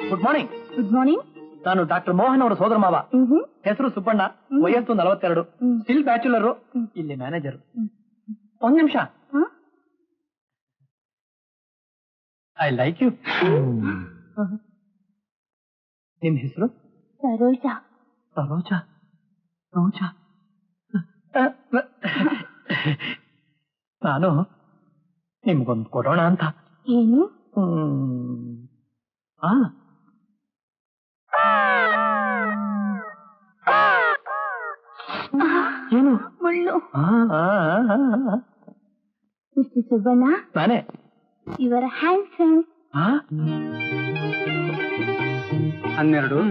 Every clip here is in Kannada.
Good morning. Good morning. ನಾನು ಡಾಕ್ಟರ್ ಮೋಹನ್ ಅವರ ಸೋದರ ಮಾವ. ಹೆಸರು ಸುಬ್ಬಣ್ಣ, ವಯಸ್ಸು 42, ಸ್ಟಿಲ್ ಬ್ಯಾಚುಲರ್, ಇಲ್ಲಿ ಮ್ಯಾನೇಜರ್. ಒಂದ್ ನಿಮಿಷ. I like you. ನಿಮ್ ಹೆಸರು? ಸರೋಜಾ. ಸರೋಜಾ? ರೋಜಾ? ನಾನು ನಿಮ್ಗೊಂದು ಕೊಡೋಣ ಅಂತ. ಏನು? ಏನು? ಮುಳ್ಳು. ಮಿಸ್ಟರ್ ಸುಬ್ಬಣ್ಣ, ನಾನೇ. ಇವರ ಹ್ಯಾಂಡ್ಸಮ್. 12,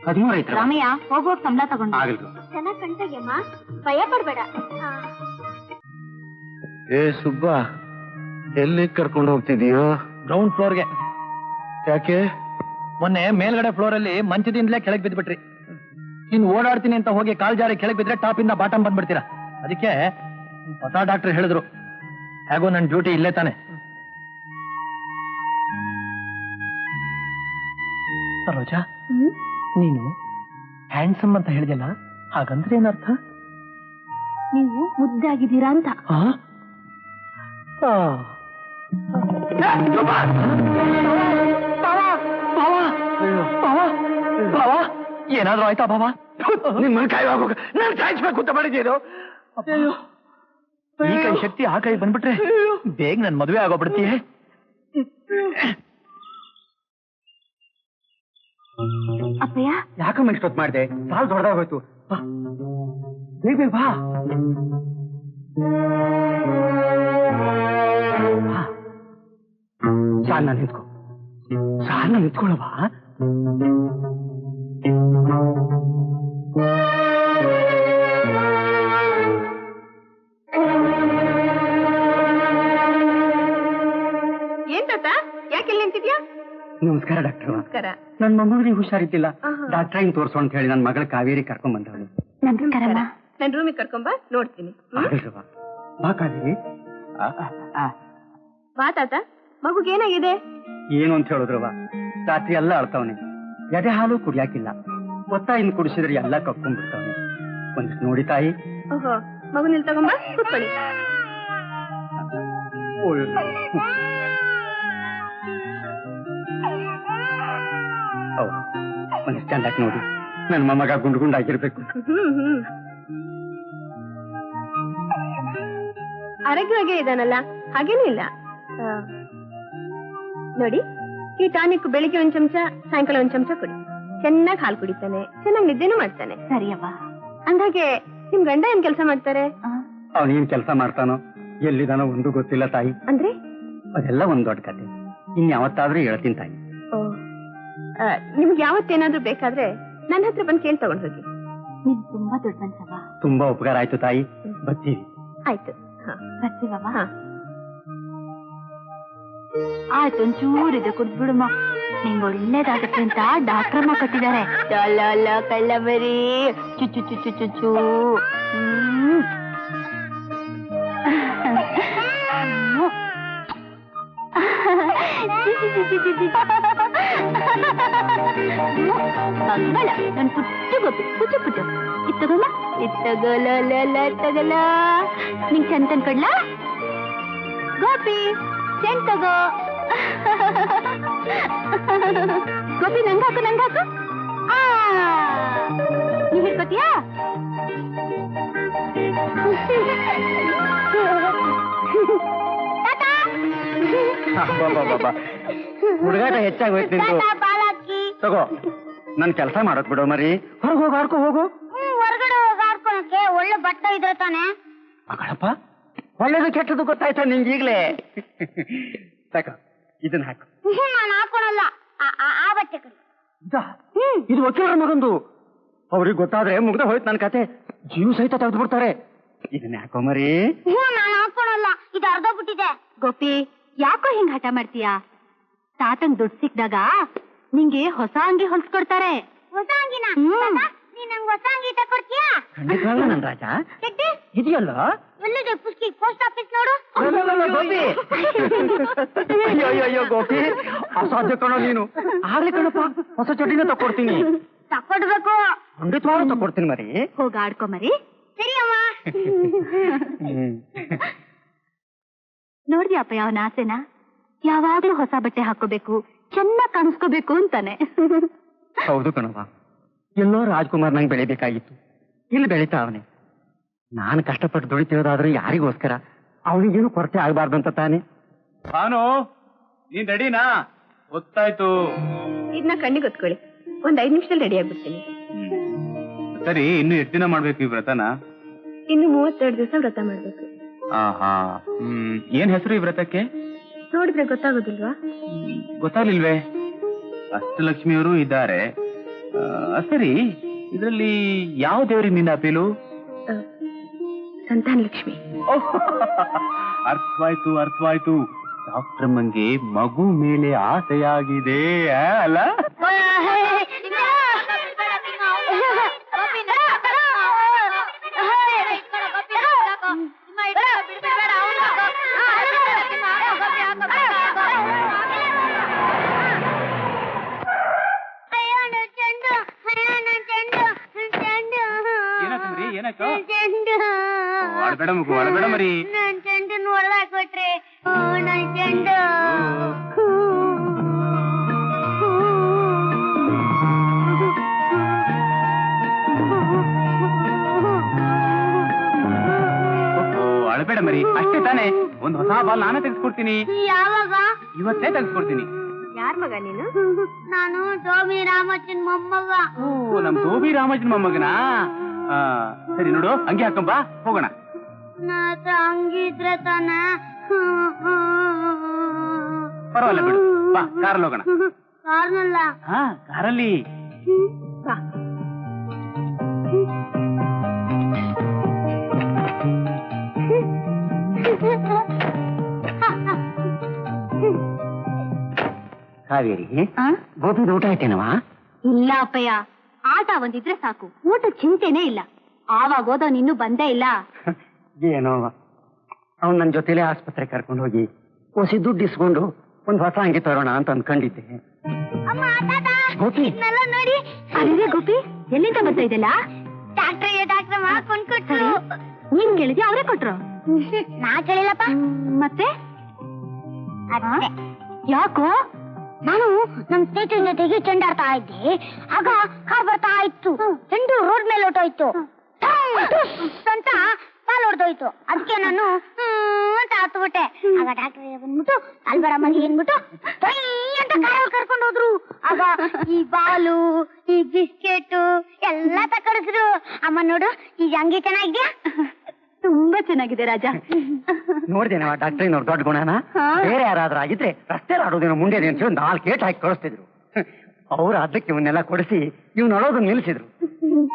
13 ಐತ್ರ. ರಾಮಯ್ಯ, ಹೋಗುವಾಗ ಸಂಬಳ ತಗೊಂಡು. ಆಗಲ್ರು. ಚೆನ್ನಾಗ್ ಕಂಟಾಗ್ಯಮ್ಮ, ಭಯ ಪಡ್ಬೇಡ. ಏ ಸುಬ್ಬ, ಎಲ್ಲಿ ಕರ್ಕೊಂಡು ಹೋಗ್ತಿದೀಯೋ? ಗ್ರೌಂಡ್ ಫ್ಲೋರ್ಗೆ. ಯಾಕೆ? ಮೊನ್ನೆ ಮೇಲ್ಗಡೆ ಫ್ಲೋರ್ ಅಲ್ಲಿ ಮಂಚದಿಂದಲೇ ಕೆಳಗೆ ಬಿದ್ಬಿಟ್ರಿ. ಇನ್ನು ಓಡಾಡ್ತೀನಿ ಅಂತ ಹೋಗಿ ಕಾಲ್ ಜಾರಿ ಕೆಳಗೆ ಬಿದ್ರೆ ಟಾಪ್ ಇಂದ ಬಾಟಮ್ ಬಂದ್ಬಿಡ್ತೀರಾ. ಅದಕ್ಕೆ ಹೊಸ ಡಾಕ್ಟರ್ ಹೇಳಿದ್ರು, ಹೇಗೋ ನನ್ನ ಡ್ಯೂಟಿ ಇಲ್ಲೇ ತಾನೆ. ಸರೋಜಾ, ನೀನು ಹ್ಯಾಂಡ್ಸಮ್ ಅಂತ ಹೇಳಿದೆಲ್ಲ, ಹಾಗಂದ್ರೆ ಏನರ್ಥ? ನೀವು ಮುದ್ದಾಗಿದ್ದೀರಾ ಅಂತ. ಏನಾದ್ರೂ ಆಯ್ತಾ ಬಾವ? ನಿಮ್ಮ ಕಾಯುವಾಗ ನಾನು ಸಾಯಿಸ್ಬೇಕು ಅಂತ ಮಾಡಿದ್ದೀರೋ? ಈ ಕೈ ಶಕ್ತಿ ಆ ಕೈ ಬಂದ್ಬಿಟ್ರೆ ಬೇಗ ನನ್ ಮದುವೆ ಆಗೋಗ್ಬಿಡ್ತೀಯ. ಅಪ್ಪಯ್ಯ, ಯಾಕಮ್ಮ ಇಷ್ಟೊತ್ತು ಮಾಡಿದೆ? ಸಾಲು ದೊಡ್ಡದಾಗೋಯ್ತು. ಬೇಗ ಬೇಗ ಬಾ. ಸಾಲ ನಿಂತ್ಕೊ, ಸಾಲ ನಿಂತ್ಕೊಳ್ಳವಾ? ಏನ್ ತಾತ, ಯಾಕೆ ಇಲ್ಲಿ ನಿಂತಿದ್ಯಾ? ನಮಸ್ಕಾರ ಡಾಕ್ಟರ್. ನಮಸ್ಕಾರ. ನನ್ ಮೊಮ್ಮಗನಿಗೆ ಹುಷಾರಿದ್ದಿಲ್ಲ, ಡಾಕ್ಟರ್ ಹಿಂಗ್ ತೋರ್ಸೋ ಅಂತ ಹೇಳಿ ನನ್ ಮಗಳ ಕಾವೇರಿ ಕರ್ಕೊಂಡ್ ಬಂದವಳು. ನಮಸ್ಕಾರಮ್ಮ. ನನ್ ರೂಮಿಗೆ ಕರ್ಕೊಂಬ, ನೋಡ್ತೀನಿ. ಬಾ ಕಾವೇರಿ. ಬಾ ತಾತ. ಮಗುಗೆ ಏನಾಗಿದೆ? ಏನು ಅಂತ ಹೇಳಿದ್ರವ, ರಾತ್ರಿ ಎಲ್ಲ ಅಳ್ತಾವನೆ. ಎದೆ ಹಾಲು ಕುಡಿಯಾಕಿಲ್ಲ, ಒತ್ತಾಯಿಂದ ಕುಡಿಸಿದ್ರೆ ಎಲ್ಲ ಕಕ್ಕೊಂಡ್ಬಿಡ್ತಾವನೆ. ಒಂದಿಷ್ಟು ನೋಡಿ ತಾಯಿ. ಓಹೋ, ಮಗು ನಿಲ್ ತಗೊಂಬ, ಕೂತ್ಕೊಳ್ಳಿ. ಒಂದಿಷ್ಟು ಚಂದಾಕ್ ನೋಡಿ, ನನ್ ಮೊಮ್ಮಗ ಗುಂಡು ಗುಂಡಾಗಿರ್ಬೇಕು. ಆರೋಗ್ಯವಾಗೇ ಇದಾನಲ್ಲ, ಹಾಗೇನೂ ಇಲ್ಲ. ನೋಡಿ, ಈ ಟಾನಿಕ್ ಬೆಳಿಗ್ಗೆ 1 ಚಮಚ, ಸಾಯಂಕಾಲ 1 ಚಮಚ ಕುಡಿ. ಚೆನ್ನಾಗಿ ಹಾಲು ಕುಡಿತಾನೆ, ಚೆನ್ನಾಗಿ ನಿದ್ದೆನೂ ಮಾಡ್ತಾನೆ. ಸರಿಯವ್ವ. ಅಂದಾಗೆ ನಿಮ್ ಗಂಡ ಏನ್ ಕೆಲಸ ಮಾಡ್ತಾರೆ? ಅವನೇನ್ ಕೆಲಸ ಮಾಡ್ತಾನೋ ಎಲ್ಲಿದಾನೋ ಒಂದು ಗೊತ್ತಿಲ್ಲ ತಾಯಿ. ಅಂದ್ರೆ ಅದೆಲ್ಲ ಒಂದ್ ದೊಡ್ಡ ಕತೆ, ಇನ್ಯಾವತ್ತಾದ್ರೂ ಹೇಳ್ತೀನಿ ತಾಯಿ. ನಿಮ್ಗೆ ಯಾವತ್ತೇನಾದ್ರೂ ಬೇಕಾದ್ರೆ ನನ್ನ ಹತ್ರ ಬಂದು ಕೇಳಿ ತಗೊಂಡ್ ಹೋಗಿ. ನೀನ್ ತುಂಬಾ ದೊಡ್ಡ ಮನ್ಸವ್ವ. ತುಂಬಾ ಉಪಕಾರ ಆಯ್ತು ತಾಯಿ, ಬರ್ತೀವಿ. ಆಯ್ತು, ಬರ್ತೀವಮ್ಮ. ಆಯ್ತು, ಒಂಚೂರಿದೆ ಕುಡ್ದ್ಬಿಡುಮ್ಮ, ನಿಂಗೆ ಒಳ್ಳೇದಾಗತ್ತೆ ಅಂತ ಡಾಕ್ಟ್ರಮ್ಮ ಕೊಟ್ಟಿದ್ದಾರೆ. ಕಳ್ಳ ಬರೀ ಚುಚ್ಚು ಚುಚ್ಚು ಚುಚ್ಚು. ನನ್ ಪುಟ್ಟು ಗೋಪಿ, ಪುಟ್ಟು ಪುಟ್ಟು. ಇತ್ತಗಲ್ಲ ಇತ್ತಗಲ ನಿಂಗ್ ಚೆಂದ ತಂದ್ಕೊಡ್ಲ? ಗೋಪಿ, ಚೆಂದ ತಗೋ. ಗೋಪಿ, ನಂಗಾಕು ನಂಗಾಕು. ನೀ ಹಿಡ್ಕೋತೀಯಾ? ಹುಡುಗಾಟ ಹೆಚ್ಚಾಗೋಯ್ತು ನಿಂತು. ತಗೋ, ನನ್ ಕೆಲಸ ಮಾಡೋಕ್ ಬಿಡೋ ಮರಿ. ಹೊರಗೆ ಹೋಗಿ ಆಡ್ಕೋ ಹೋಗು. ಹೊರಗಡೆ ಹೋಗಿ ಆಡ್ಕೊಳಕ್ಕೆ ಒಳ್ಳೆ ಬಟ್ಟೆ ಇದ್ರೆ ತಾನೆ. ಮಗಳಪ್ಪ, ಒಳ್ಳೇದು ಕೆಟ್ಟದ್ದು ಗೊತ್ತಾಯ್ತಾ ನಿಂಗೆ ಈಗ್ಲೇ? ತಗೋ, ಇದನ್ನ ಹಾಕು. ನಾನು ಹಾಕೊಳಲ್ಲ, ಆ ಬಟ್ಟೆ ಕಡೆ. ಇದು ವಕೀಲರ ಮಗಂದು. ಅವ್ರಿಗೆ ಗೊತ್ತಾದ್ರೆ ಮುಗ್ದ ಹೋಯ್ತು ನನ್ ಕತೆ, ಜೀವ ಸಹಿತ ತೆಗೆದು ಬಿಡ್ತಾರೆ. ಇದನ್ನ ಹಾಕೋ ಮರಿ. ನಾನು ಹಾಕೊಳಲ್ಲ, ಇದು ಅರ್ಧೋಗ್ಬಿಟ್ಟಿದೆ. ಗೋಪಿ, ಯಾಕೋ ಹಿಂಗ್ ಹಠ ಮಾಡ್ತೀಯಾ? ತಾತಂಗ್ ದುಡ್ಡು ಸಿಕ್ಕಿದಾಗ ನಿಂಗೆ ಹೊಸ ಅಂಗಿ ಹೊಲ್ಸ್ಕೊಡ್ತಾರೆ. ಹೊಸ ಅಂಗಿನ ನೀನ್ ನಂಗೆ ಹೊಸ ಅಂಗಿ ತಕೊಡ್ತೀಯಾ? ಖಂಡಿತವಾಗ್ಲೂ ನನ್ ರಾಜ ಚಡ್ಡಿ ಇದೆಯಲ್ಲ. ಎಲ್ಲಿದೆ ಪುಸ್ತಕಿ? ಪೋಸ್ಟ್ ಆಫೀಸ್ ನೋಡು. ಗೋಪಿ ಅಯ್ಯೋ ಅಯ್ಯೋ ಅಯ್ಯೋ ಗೋಪಿ, ಅಸಾಧ್ಯ ಕಣೋ ನೀನು. ಆಗ್ಲಿ ಕಣಪ್ಪ, ಹೊಸ ಚಡ್ಡಿನ ತಕೊಡ್ತೀನಿ. ತಕೊಡ್ಬೇಕು. ಖಂಡಿತವಾಗ್ಲೂ ತಕೊಡ್ತೀನಿ ಮರಿ. ಹೋಗ ಆಡ್ಕೊ ಮರಿ. ಸರಿ ಅಮ್ಮ. ನೋಡ್ದ್ಯಾಪ ಅವನ ಆಸೆನ? ಯಾವಾಗ್ಲೂ ಹೊಸ ಬಟ್ಟೆ ಹಾಕೋಬೇಕು, ಚೆನ್ನಾಗ್ ಕಾಣಿಸ್ಕೋಬೇಕು ಅಂತಾನೆ. ಹೌದು ಕಣವ್ವ, ಎಲ್ಲೋ ರಾಜ್ಕುಮಾರ್ ನಂಗೆ ಬೆಳಿಬೇಕಾಗಿತ್ತು, ಇಲ್ಲಿ ಬೆಳೀತಾ ಅವನೇ. ನಾನು ಕಷ್ಟಪಟ್ಟು ದುಡಿತಿರೋದಾದ್ರೆ ಯಾರಿಗೋಸ್ಕರ? ಅವನಿಗೇನು ಕೊರತೆ ಆಗಬಾರ್ದು ಅಂತ ತಾನೆ. ಭಾನು, ನೀನ್ ರೆಡಿನಾ? ಗೊತ್ತಾಯ್ತು. ಇದನ್ನ ಕಣ್ಣಿಗೆ ಗೊತ್ಕೊಳ್ಳಿ, ಒಂದ್ 5 ನಿಮಿಷದಲ್ಲಿ ರೆಡಿ ಆಗ್ಬಿಡ್ತೀನಿ. ಸರಿ, ಇನ್ನು ಎಷ್ಟು ದಿನ ಮಾಡ್ಬೇಕು ಈ ವ್ರತನ? ಇನ್ನು 32 ದಿವಸ ವ್ರತ ಮಾಡ್ಬೇಕು. ಆಹಾ, ಏನ್ ಹೆಸರು ಈ ವ್ರತಕ್ಕೆ? ನೋಡಿದ್ರೆ ಗೊತ್ತಾಗೋದಿಲ್ವಾ? ಗೊತ್ತಾಗ್ಲಿಲ್ವೇ? ಅಷ್ಟಲಕ್ಷ್ಮಿಯವರು ಇದ್ದಾರೆ. ಸರಿ, ಇದರಲ್ಲಿ ಯಾವ ದೇವರಿಗೆ ನಿನ್ನ ಅಪೀಲು? ಸಂತಾನ ಲಕ್ಷ್ಮಿ. ಅರ್ಥವಾಯ್ತು ಅರ್ಥವಾಯ್ತು. ಡಾಕ್ಟ್ರಮ್ಮಂಗೆ ಮಗು ಮೇಲೆ ಆಸೆಯಾಗಿದೆ ಅಲ್ಲ? ಏನಕ್ಕ? ಅಳಬೇಡ ಮಗು, ಅಳಬೇಡ ಮರಿ. ನನ್ ಚೆಂಡು ನೋಡ್ದಾಕೊಟ್ರೆ ನನ್ ಚೆಂಡು. ಅಳಬೇಡ ಮರಿ, ಅಷ್ಟೇ ತಾನೆ. ಒಂದ್ ಹೊಸ ಬಾಲ್ ನಾನೇ ತೆಗೆಸ್ಕೊಡ್ತೀನಿ. ಯಾವಾಗ? ಇವತ್ತೇ ತೆಗೆಸ್ಕೊಡ್ತೀನಿ. ಯಾರ್ ಮಗ ನೀನು? ನಾನು ಧೋಬಿ ರಾಮಚಂದ್ರ ಮೊಮ್ಮಗ. ಓ, ನಮ್ ಧೋಬಿ ರಾಮಜನ್ ಮೊಮ್ಮಗನಾ? ಸರಿ ನೋಡು, ಅಂಗಿ ಹಾಕೊಂಬಾ, ಹೋಗೋಣ. ಹಂಗಿದ್ರೆ ತಾನೆ. ಪರವಾಗಿಲ್ಲ ಬಿಡು, ಬಾ ಕಾರಲ್ಲಿ ಹೋಗೋಣ. ಕಾರ್ನಲ್ಲ. ಹಾ, ಕಾರಲ್ಲಿ. ಬಾ. ಕಾವೇರಿ, ಗೋಪಿದ ಊಟ ಆಯ್ತೇನವಾ? ಇಲ್ಲ ಅಪ್ಪಯ್ಯ, ಆಟ ಒಂದಿದ್ರೆ ಸಾಕು, ಊಟ ಚಿಂತೆನೇ ಇಲ್ಲ. ಆವಾಗ ಹೋದವ್ ಇನ್ನೂ ಬಂದೇ ಇಲ್ಲ. ಏನೋ, ಅವ್ನು ನನ್ನ ಜೊತೆಲೆ ಆಸ್ಪತ್ರೆ ಕರ್ಕೊಂಡು ಹೋಗಿ ಹೊಸಿ ದುಡ್ಡು ಇಸ್ಕೊಂಡು ಒಂದ್ ಹೊಸ ಅಂಗಿ ತರೋಣ ಅಂತ ಅನ್ಕೊಂಡಿದ್ದೆ. ಗೋಪಿ ನೋಡಿ. ಅದೇ ಗೋಪಿ, ಎಲ್ಲಿಂದ ಬರ್ತಾ ಇದೆಲ್ಲ? ಡಾಕ್ಟರ್ ಕೊಂಡ್ಕೊಟ್ರು. ನೀನ್ ಕೇಳಿದ್ಯಾ? ಅವರೇ ಕೊಟ್ರು? ನಾ ಕೇಳಿಲ್ಲಪ್ಪ. ಮತ್ತೆ ಯಾಕೋ? ನಾನು ನಮ್ ಸ್ನೇಹಿತರ ಜೊತೆಗೆ ಚೆಂಡಾಡ್ತಾ ಇದ್ದೆ, ಆಗ ಕಾರ್ ಬರ್ತಾ ಇತ್ತು. ಚೆಂಡು ರೋಡ್ ಮೇಲೆ ಹೊಟ್ಟೋಯ್ತು ಅಂತ ಕಾಲ್ ಹೊಡೆದೋಯ್ತು. ಅದಕ್ಕೆ ನಾನು ಅಂತ ಹತ್ಬಿಟ್ಟೆ. ಆಗ ಡಾಕ್ಟರ್ ಬಂದ್ಬಿಟ್ಟು ಅಲ್ಬರ ಮನೆಗೆ ಅಂದ್ಬಿಟ್ಟು ಅಂತ ಕಾರಲ್ಲಿ ಕರ್ಕೊಂಡು ಹೋದ್ರು. ಆಗ ಈ ಬಾಲು, ಈ ಬಿಸ್ಕೆಟ್ ಎಲ್ಲ ತಕಡಿದ್ರು. ಅಮ್ಮ ನೋಡು, ಈಗ ಅಂಗಿ ಚೆನ್ನಾಗಿದ್ಯಾ? ತುಂಬಾ ಚೆನ್ನಾಗಿದೆ ರಾಜ. ನೋಡ್ದೇನವ ಡಾಕ್ಟ್ರಿನವ್ರು ದೊಡ್ಡ ಗುಣನ? ಬೇರೆ ಯಾರಾದ್ರೂ ಆಗಿದ್ರೆ ರಸ್ತೆ ಆಡೋದೇನೋ ಮುಂದೆ ಅಂತ 4 ಏಟ್ ಹಾಕಿ ಕಳಿಸ್ತಿದ್ರು. ಅವ್ರು ಅದಕ್ಕೆ ಇವನ್ನೆಲ್ಲ ಕೊಡಿಸಿ ಇವ್ನೊಳೋದನ್ನ ನಿಲ್ಸಿದ್ರು.